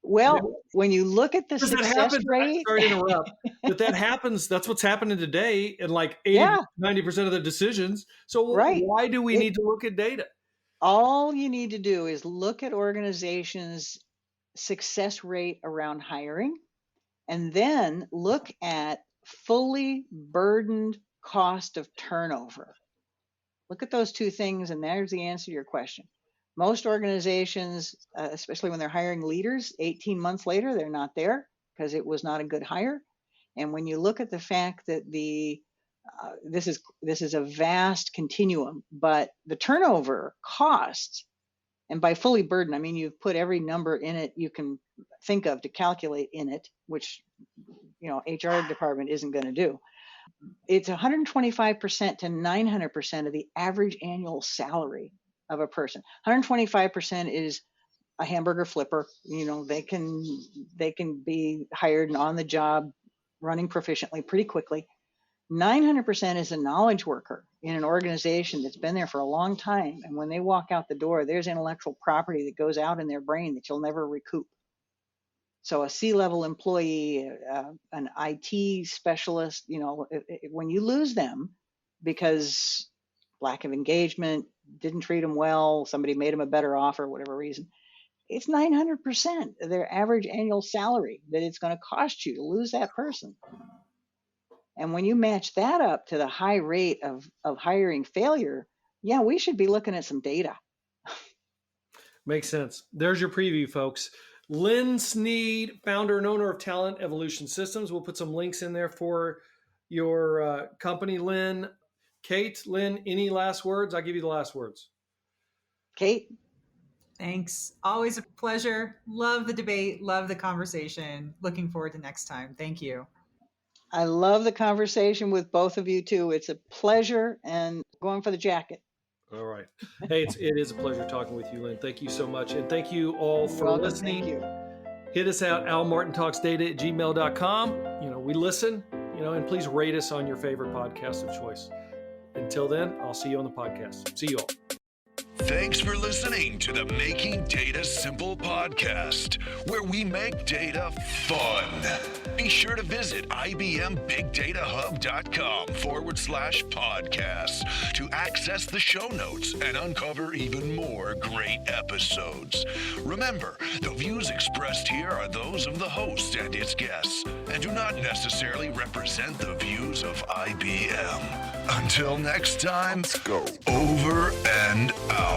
Well, when you look at the success rate, sorry to interrupt, but that happens. That's what's happening today in like 80-90% of the decisions. So why do we need to look at data? All you need to do is look at organizations' success rate around hiring, and then look at fully burdened cost of turnover. Look at those two things, and there's the answer to your question. Most organizations, especially when they're hiring leaders, 18 months later, they're not there because it was not a good hire. And when you look at the fact that this is a vast continuum, but the turnover cost, and by fully burdened, I mean you've put every number in it you can think of to calculate in it, which HR department isn't going to do. It's 125% to 900% of the average annual salary of a person. 125% is a hamburger flipper. They can be hired and on the job, running proficiently pretty quickly. 900% is a knowledge worker in an organization that's been there for a long time. And when they walk out the door, there's intellectual property that goes out in their brain that you'll never recoup. So a C-level employee, an IT specialist, when you lose them because lack of engagement, didn't treat them well, somebody made them a better offer, whatever reason, it's 900% of their average annual salary that it's going to cost you to lose that person. And when you match that up to the high rate of hiring failure, we should be looking at some data. Makes sense. There's your preview, folks. Lynne Snead, founder and owner of Talent Evolution Systems. We'll put some links in there for your company, Lynne. Kate, Lynne, any last words? I'll give you the last words. Kate? Thanks. Always a pleasure. Love the debate. Love the conversation. Looking forward to next time. Thank you. I love the conversation with both of you too. It's a pleasure, and going for the jacket. All right. Hey, it is a pleasure talking with you, Lynne. Thank you so much. And thank you all for listening. Thank you. Hit us out, almartintalksdata@gmail.com. We listen, and please rate us on your favorite podcast of choice. Until then, I'll see you on the podcast. See you all. Thanks for listening to the Making Data Simple podcast, where we make data fun. Be sure to visit ibmbigdatahub.com/podcast to access the show notes and uncover even more great episodes. Remember, the views expressed here are those of the host and its guests and do not necessarily represent the views of IBM. Until next time, let's go. Over and out.